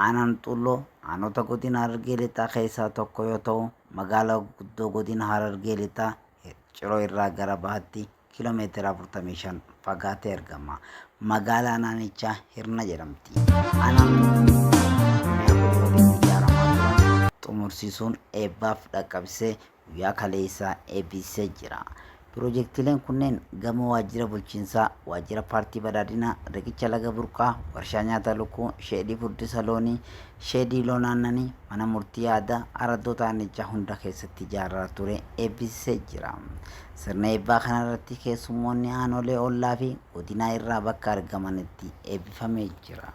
Aanaan Xulloo aanota godina Harargee Lixaa keessaa tokko yoo ta'u, magaalaa guddoo godina Harargee Lixaa Ciroo irraa gara bahaatti kiiloomeetira 45 fagaatee argama. Magaalaan aanichaa Hirna jedhamti. Aanaan ijaaramaa xumursiisuun eebbaaf dhaqqabsee guyyaa kaleessaa eebbisee jira. Piroojeektiileen kunneen gama waajjira bulchiinsaa, waajjira paartii badhaadhinaa, riqicha laga burqaa, warshaa nyaata lukkuu, sheedii furdisa loonii, sheedii loon aannanii, mana murtii aadaa, araddoota aanichaa hunda keessatti ijaarraa ture eebbisee jira. Sirna eebbaa kanarratti keessummoonni aanolee ollaa fi godinaa irraa bakka argamanitti eebbifamee jira.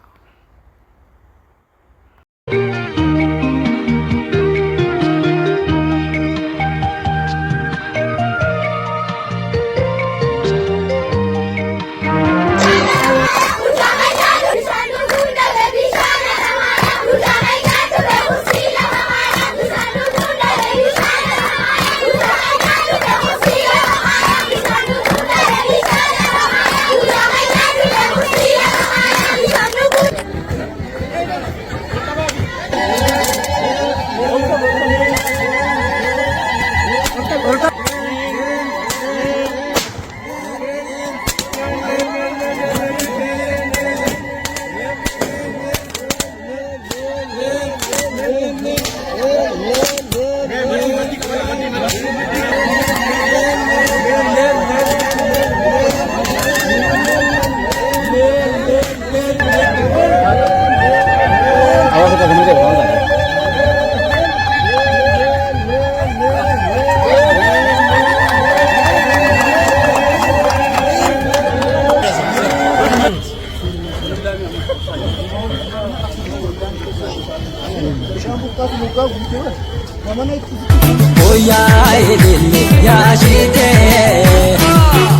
Oya elele ya shite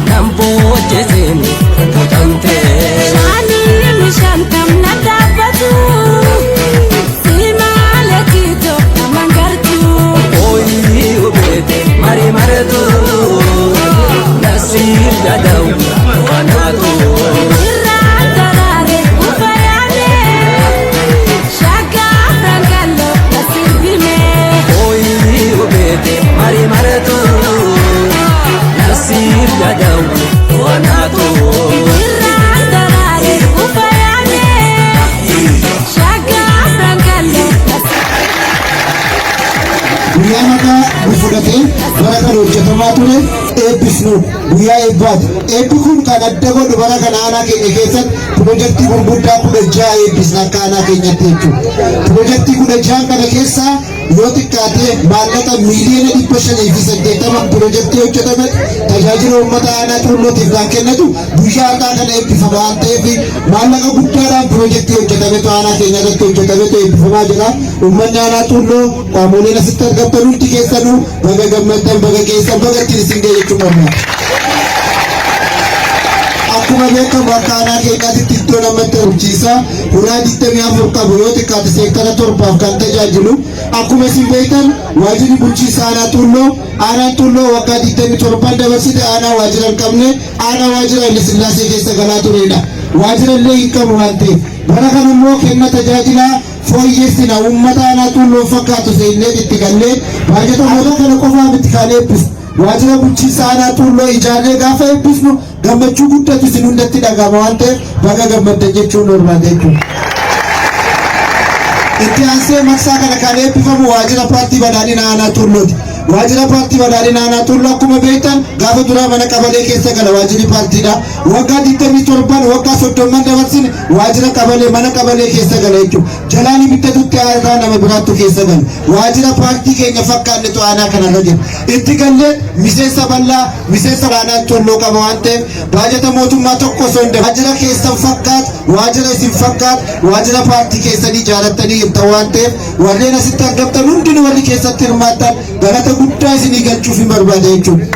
nambo jezeni potante shani mishantam nadabatu simale kito namangartu oyi ubete mari maratu nasir jadau wanatu irratarare ufayane shaga frangallo nasibime oyi ubete mari maratu nasir jadau wanatu irratarare ufayane shaga frangallo guyyaa nagaa gufudhatee bara kan hojjetamaa ture eebbisnu guyyaa eebbaati. Eebbi kun kan adda godhu bara kana aanaa keenya keessatti piroojeektii gurguddaa 16 eebbisna akka aanaa keenyatti jechuudha. Piroojeektii 16 kana keessaa yoo xiqqaate maallaqa miiliyoona 580 piroojeektii hojjetame tajaajila uummata aanaa Xullootiif kan kennatu guyyaa har'aa kana eebbifama waan ta'eef maallaqa guddaadhaan piroojeektii hojjetametu aanaa keenya irratti hojjetametu eebbifamaa jira. Uummanni aanaa Xulloo qaamoleen asitti argamtan hundi keessanuu baga gammaddan baga keessan baga ittiin isin ga'e jechuudha. Akkuma beekamu akka aanaa keenyaatti iddoo namatti horsiisaa hulaa 24 qabu yoo xiqqaate seektara 7 kan tajaajilu. Akkuma isin beektan waajjirri bulchiinsa aanaa Xulloo waggaa 27 dabarsite aanaa waajjira hin qabne aanaa waajjira Haile Sillaasee keessa galaa turedha. Waajjira illee hin qabu waan ta'eef bara kana immoo kenna tajaajilaa fooyyessina uummata aanaa Xulloo fakkaatu seennee itti gallee baajata mootummaa kana qofaa miti kan eebbisu. Waajjira bulchiinsa aanaa Xulloo ijaarree gaafa eebbisnu gammachuu guddatu isin hundatti dhagahama waan ta'eef baga gammaddan jechuun barbaada jechuudha. Itti aansee marsaa kana kan eebbifamu waajjira paartii badhaadhinaa aanaa Xullooti. Waajjira paartii badhaadhinaa aanaa Xulloo akkuma beektan gaafa duraa mana qabalee keessa gala waajjirri paartiidha. Waggaa 27 waggaa 30 dabarsine waajjira qabalee mana qabalee keessa gala jechuudha. Jalaan ibiddatutti aadaa nama biraattu keessa gala. Waajjira paartii keenya fakkaannetu aanaa kanarra jira. Itti gallee miseensa bal'aa miseensa aanaa Xulloo qaba waan ta'eef baajata mootummaa tokko osoo hin dabne waajjira keessan fakkaatu waajjira isin fakkaatu waajjira paartii keessanii jaalattanii himta waan ta'eef warreen asitti argamtan hundinuu warri keessatti hirmaattan galata guddaa isinii galchuuf hin barbaada jechuudha.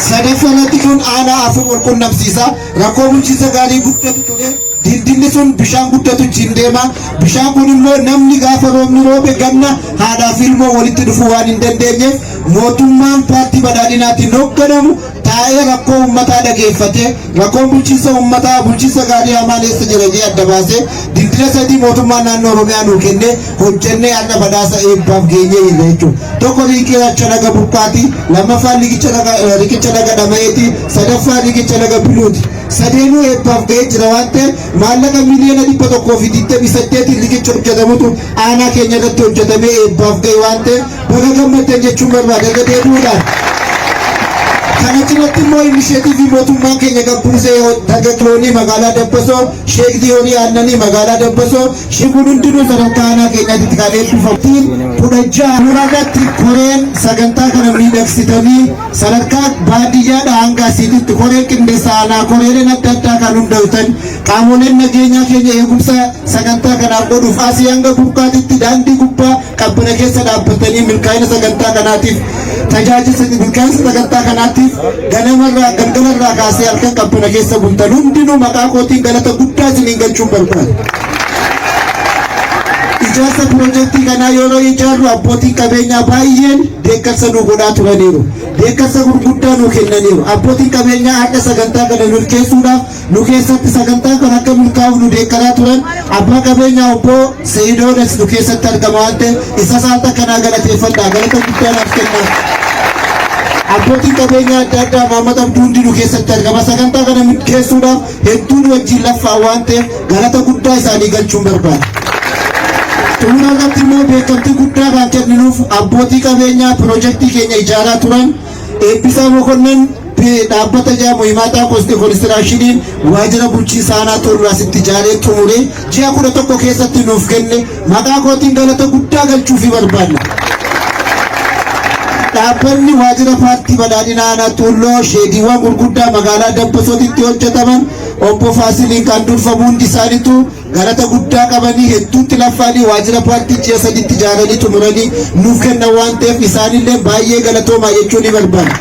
Sadaffalatti kun aanaa afur wal qunnamsiisa rakkoo bulchiinsa gaarii guddatu ture. Dildilli sun bishaan guddatu hin deema. Bishaan kun immoo namni gaafa roobni roobe ganna haadhaa fi ilmoo walitti dhufuu waan hin dandeenyeef mootummaan paartii badhaadhinaatiin hoogganamu taa'ee rakkoo uummataa dhageeffate rakkoon bulchiinsa uummataa bulchiinsa gaarii amaaleessa jedhanii adda baasee dildira sadii mootummaan naannoo Oromiyaa nuu kenne hojjennee adda badhaasa eebbaaf geenyee jirra jechuudha. Tokko liigicha laga burqaati, lammaffaan liigicha laga dhamayeeti, sadaffaan liigicha laga biluuti. Sadeenuu eebbaaf ga'ee jira waan ta'eef maallaqa miliyoona 128 liigicha hojjetamutu aanaa keenya irratti hojjetamee eebbaaf ga'e waan ta'eef baga gammaddan jechuun barbaada deebi'uudhaan. Kana cinatti immoo inisheetiivii mootummaan keenya gabbuusee dargaggoonni magaalaa Dabbasoo, sheekdii horii aannanii magaalaa Dabbasoo, shikuun hundinuu sadarkaa aanaa keenyaatti kan eebbifamuun kudhajjaa muraarratti koreen sagantaa kana miidhagsitanii sadarkaa baadiyyaadhaa hanga asiitti koreen qindeessa aanaa koreen adda addaa kan hundaa'utan qaamoleen nageenyaa keenya eegumsa sagantaa kanaaf godhuuf asii hanga burqaatitti daandii gubbaa qabbana keessa dhaabbatanii milkaa'ina sagantaa kanaatiif tajaajila milkaa'ina sagantaa kanaatiif ganamarraa galgalarraa kaasee halkan qabbana keessa bultan hundinuu maqaa kootiin galata guddaa isiniin galchuun barbaada. Ijaarsa piroojeektii kanaa yeroo ijaarru abbootiin qabeenyaa baay'een deeggarsa nu godhaa turaniiru. Deeggarsa gurguddaa nu kennaniiru. Abbootiin qabeenyaa akka sagantaa kana milkeessuudhaaf nu keessatti sagantaa kana akka milkaa'uuf nu deeggaraa turan abbaa qabeenyaa obbo Seidoones nu keessatti argama waan ta'eef isa saanta kanaa galateeffadhaa galata guddaa naaf kennaa. Abbootiin qabeenyaa adda addaa Maamata Abduu hundi nu keessatti argama. Sagantaa kana milkeessuudhaaf hedduun wajjin laffaa waan ta'eef galata guddaa isaanii galchuun barbaada. Xumura irratti immoo beekamtii guddaa kan kenninuuf abbootii qabeenyaa piroojeektii keenya ijaaraa turan Eebbisaa Mokonnon dhaabbata jaamu himaataa koonistiraakshiniin waajjira bulchiinsa aanaa Torraasitti ijaaree xumuree ji'a 11 keessatti nuuf kenne maqaa kootiin galata guddaa galchuufi barbaanna. Dhaabbanni waajjira paartii badhaadhinaa aanaa Tuulloo sheediiwwan gurguddaa magaalaa Dabbasootitti hojjetaman obbo Faasiliin kan durfamu hundi isaaniitu galata guddaa qabanii hedduutti laffaanii waajjira paartii ji'a 3tti ijaaranii xumuranii nuuf kennan waan ta'eef isaanillee baay'ee galatoomaa jechuun ni barbaada.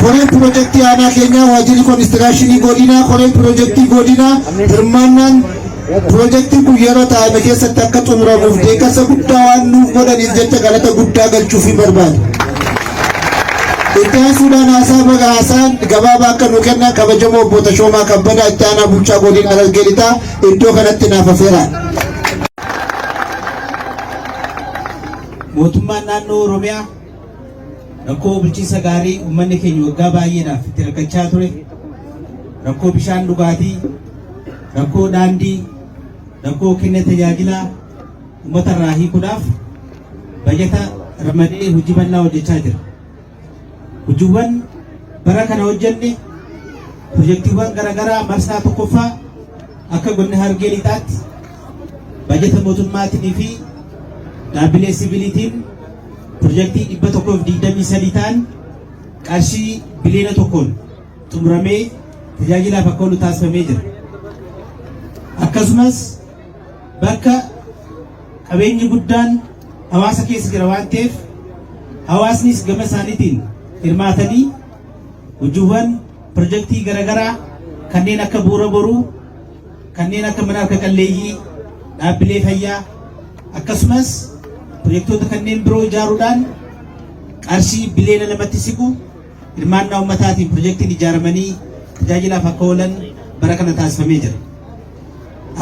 Koreen piroojeektii aanaa keenyaa waajjirri koonistiraakshini godinaa koreen piroojeektii godinaa hirmaannaan piroojeektiin kun yeroo taa'ame keessatti akka xumuramuuf deeggarsa guddaa waan nuuf godhaniif jecha galata guddaa galchuufi barbaada. Itti aansuudhaan haasaan gabaabaa akka nu kennan kabajamoo obbo Tashoomaa Kabbadaa itti aanaa bulchaa godina Harargee Lixaa iddoo kanatti naaf affeera. Mootummaan naannoo Oromiyaa rakkoo bulchiinsa gaarii uummanni keenya waggaa baay'eedhaaf itti rakkachaa ture. Rakkoo bishaan dhugaatii, rakkoo daandii, rakkoo kennaa tajaajilaa uummata irraa hiikuudhaaf bajeta ramadee hojii bal'aa hojjechaa jira. Hojiiwwan bara kana hojjenne piroojeektiiwwan garaagaraa marsaa tokkoffaa akka godina Harargee Lixaatti bajeta mootummaatiin fi dhaabbilee siviilitiin piroojeektii 123 ta'an qarshii biliyoona 1 xumuramee tajaajilaaf akka oolu taasifamee jira. Akkasumas bakka qabeenyi guddaan hawaasa keessa jira waan ta'eef hawaasnis gama isaaniitiin hirmaatanii hojiiwwan piroojeektii garaagaraa kanneen akka bu'uura boruu, kanneen akka mana harka qalleeyyii, dhaabbilee fayyaa akkasumas piroojeektoota kanneen biroo ijaaruudhaan qarshii biliyoona 2tti siqu hirmaannaa uummataatiin piroojeektiin ijaaramanii tajaajilaaf akka oolan bara kana taasifamee jira.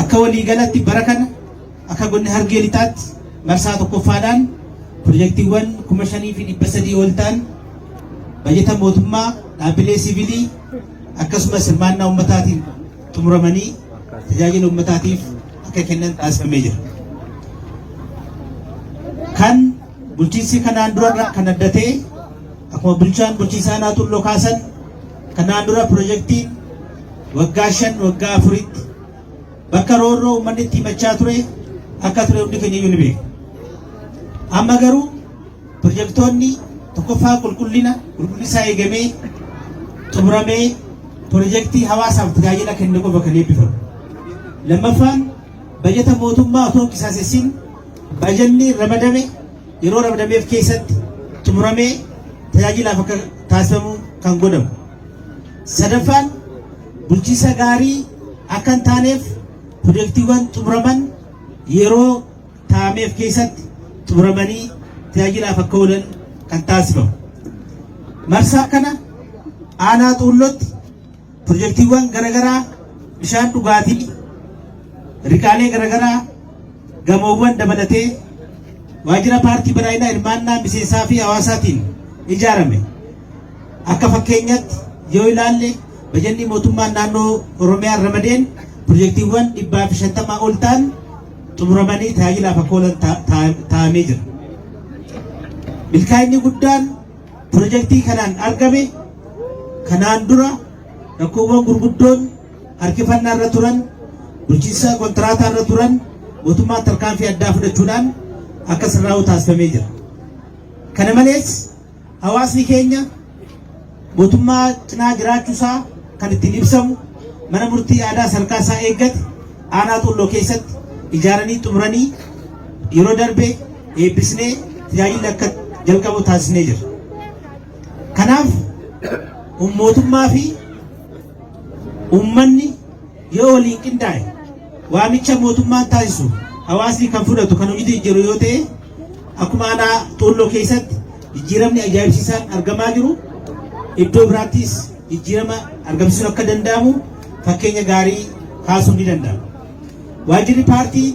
Akka waliigalatti bara kana akka godina Harargee Lixaatti marsaa tokkoffaadhaan piroojeektiiwwan 5,300 ol ta'an bajeta mootummaa dhaabbilee siviilii akkasumas hirmaannaa uummataatiin xumuramanii tajaajila uummataatiif akka kennan taasifamee jira. Kan bulchiinsi kanaan dura kan adda ta'e akkuma bulchaan bulchiinsa aanaa Tuulloo kaasan kanaan dura piroojeektiin waggaa 5 waggaa 4tti bakka roorroo uummanni itti himachaa ture akka ture hundi keenya iyyuu ni beeka. Amma garuu piroojeektoonni tokkoffaa qulqullina isaa eegamee xumuramee piroojeektii hawaasaaf tajaajila kenne qofa kan eebbifamu. Lammaffaan bajeta mootummaa otoo hin qisaasessin bajanni ramadame yeroo ramadameef keessatti xumuramee tajaajilaaf akka taasifamu kan godhamu. Sadaffaan bulchiinsa gaarii akka hin taaneef piroojeektiiwwan xumuraman yeroo taa'ameef keessatti xumuramanii tajaajilaaf akka oolan kan taasifamu. Marsaa kana aanaa xuullootti pirojektiiwwan garaagaraa bishaan dhugaatii riqaalee garaagaraa gamoowwan dabalatee waajjira paartii badhaadhinaa hirmaannaa miseensaa fi hawaasaatiin ijaarame akka fakkeenyaatti yoo ilaalle bajanni mootummaan naannoo Oromiyaa ramadeen pirojektiiwwan 150 ol ta'an xumuramanii tajaajilaaf akka oolan taa'amee jira. Milkaa'inni guddaan pirojektii kanaan argame kanaan dura rakkoowwan gurguddoon harkifannaa irra turan bulchiinsa kontiraataa irra turan mootummaan tarkaanfii addaa fudhachuudhaan akka sirraa'u taasifamee jira. Kana malees hawaasni keenya mootummaa cinaa jiraachuusaa kan ittiin ibsamu mana murtii aadaa sadarkaa isaa eeggate aanaa xuulloo keessatti ijaaranii xumuranii yeroo darbe eebbisnee tajaajilli akka jalqabu taasisnee jira. Kanaaf mootummaa fi uummanni yoo waliin qindaa'e waamicha mootummaan taasisu hawaasni kan fudhatu kan hojii jiru yoo ta'e akkuma aanaa xuulloo keessatti jijjiiramni ajaa'ibsiisaan argamaa jiru iddoo biraattis jijjiirama argamsiisuun akka danda'amu fakkeenya gaarii kaasuun ni danda'ama. Waajjirri paartii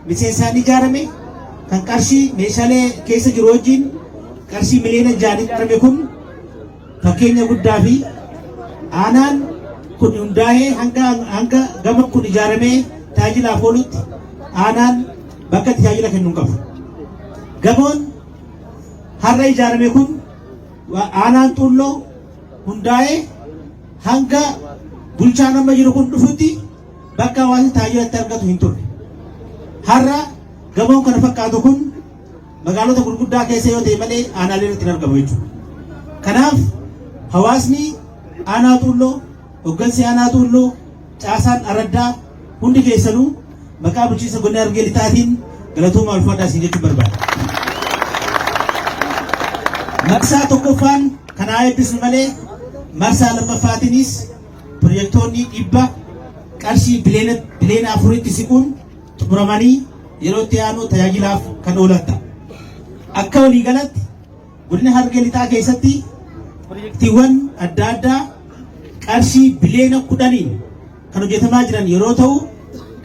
miseensaan ijaarame kan qarshii meeshaalee keessa jiru wajjin qarshii miliyoona 6 ijaarame kun fakkeenya guddaa fi aanaan kun hundaa'ee hanga gama kun ijaaramee tajaajilaaf oolutti aanaan bakka tajaajila kennuu qabu. Gamoon har'a ijaarame kun aanaan xuulloo hundaa'ee hanga bulchaan amma jiru kun dhufutti bakka hawaasni tajaajilatti argatu hin turre. Har'a gamoon kana fakkaatu kun magaalota gurguddaa keessa yoo ta'e malee aanaalee irratti hin argamu jechuudha. Kanaaf hawaasni aanaa xuulloo, hoggansi aanaa xuulloo, caasaan araddaa hundi keessanuu maqaa bulchiinsa godina Harargee Lixaatiin galatoomaa ulfaadhaa isin jechuun barbaada. Marsaa tokkoffaan kanaa eebbisnu malee marsaa lammaffaatiinis pirojektoonni 100 qarshii biliyoona 4 siquun xumuramanii yeroo itti aanu tajaajilaaf kan oolan ta'a. Akka waliigalatti godina Harargee Lixaa keessatti pirojektiiwwan adda addaa qarshii biliyoona 10 kan hojjetamaa jiran yeroo ta'u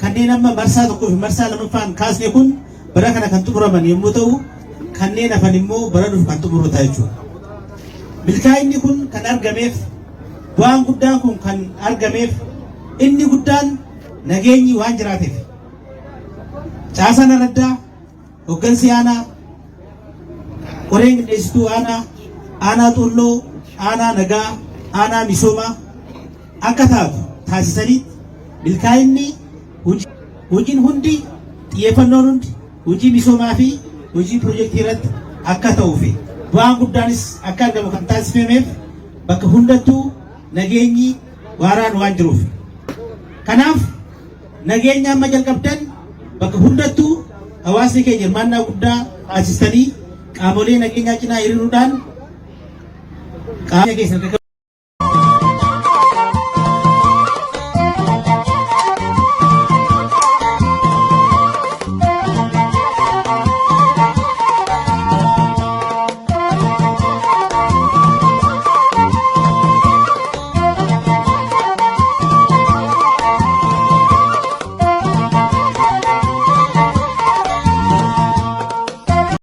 kanneen amma marsaa tokkoo fi marsaa lammaffaan kaasne kun bara kana kan xumuraman yommuu ta'u kanneen hafan immoo bara dhufu kan xumuru ta'a jechuudha. Milkaa'inni kun kan argameef bu'aan guddaan kun kan argameef inni guddaan nageenyi waan jiraateef caasaan araddaa hoggansi aanaa qoreen qindeessituu aanaa xuulloo aanaa nagaa aanaa misoomaa akka taatu taasisanii milkaa'inni hojiin hundi xiyyeeffannoon hundi hojii misoomaa fi hojii pirojektii irratti akka ta'uu fi bu'aan guddaanis akka argamu kan taasifameef bakka hundattuu nageenyi waaraan waan jiruuf. Kanaaf nageenya amma jalqabdan bakka hundattuu hawaasni keenya hirmaannaa guddaa taasistanii qaamolee nageenyaa cinaa hiriiruudhaan qaama keessan